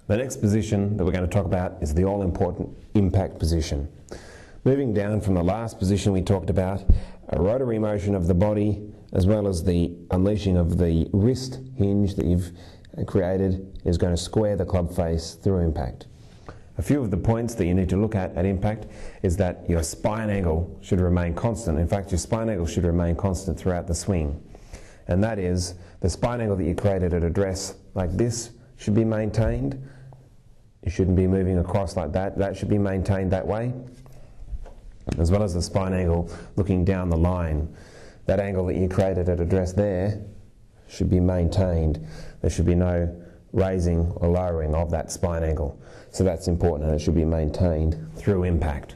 The next position that we're going to talk about is the all-important impact position. Moving down from the last position we talked about, a rotary motion of the body as well as the unleashing of the wrist hinge that you've created is going to square the club face through impact. A few of the points that you need to look at impact is that your spine angle should remain constant. In fact, your spine angle should remain constant throughout the swing. And that is, the spine angle that you created at address like this should be maintained. You shouldn't be moving across like that. That should be maintained that way. As well as the spine angle looking down the line. That angle that you created at address there should be maintained. There should be no raising or lowering of that spine angle. So that's important, and it should be maintained through impact.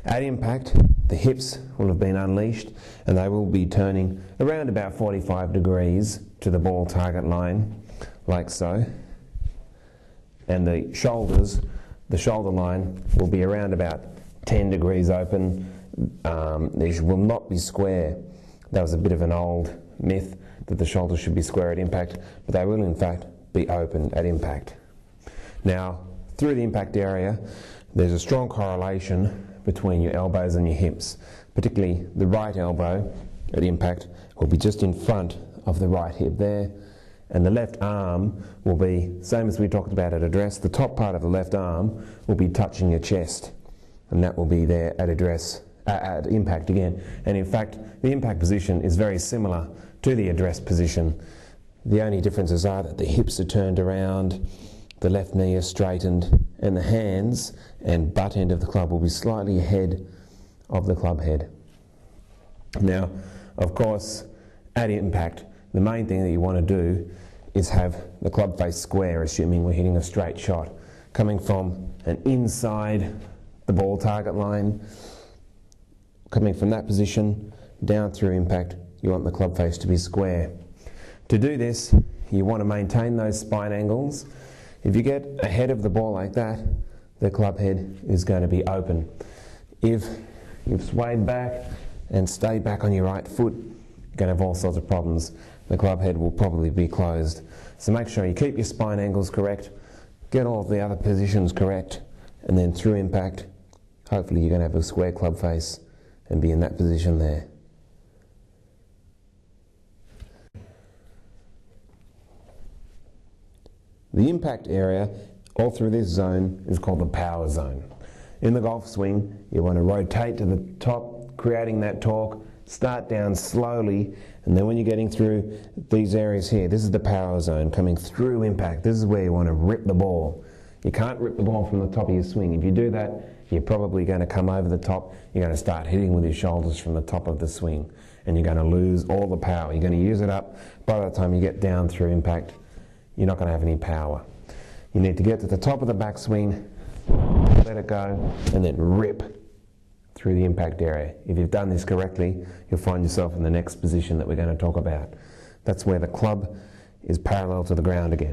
At impact, the hips will have been unleashed and they will be turning around about 45 degrees to the ball target line, like so. And the shoulders, the shoulder line will be around about 10 degrees open. These will not be square. That was a bit of an old myth that the shoulders should be square at impact, but they will in fact be open at impact. Now, through the impact area, there's a strong correlation between your elbows and your hips. Particularly the right elbow at impact will be just in front of the right hip there, and the left arm will be, same as we talked about at address, the top part of the left arm will be touching your chest, and that will be there at address, at impact again. And in fact, the impact position is very similar to the address position. The only differences are that the hips are turned around, the left knee is straightened, and the hands and butt end of the club will be slightly ahead of the club head. Now, of course, at impact, the main thing that you want to do is have the club face square, assuming we're hitting a straight shot. Coming from an inside the ball target line, coming from that position down through impact, you want the club face to be square. To do this, you want to maintain those spine angles. If you get ahead of the ball like that, the club head is going to be open. If you've swayed back and stayed back on your right foot, you're going to have all sorts of problems. The club head will probably be closed. So make sure you keep your spine angles correct, get all of the other positions correct, and then through impact, hopefully you're going to have a square club face and be in that position there. The impact area all through this zone is called the power zone. In the golf swing, you want to rotate to the top, creating that torque, start down slowly, and then when you're getting through these areas here, this is the power zone coming through impact. This is where you want to rip the ball. You can't rip the ball from the top of your swing. If you do that, you're probably going to come over the top. You're going to start hitting with your shoulders from the top of the swing, and you're going to lose all the power. You're going to use it up. By the time you get down through impact, you're not going to have any power. You need to get to the top of the backswing, let it go, and then rip through the impact area. If you've done this correctly, you'll find yourself in the next position that we're going to talk about. That's where the club is parallel to the ground again.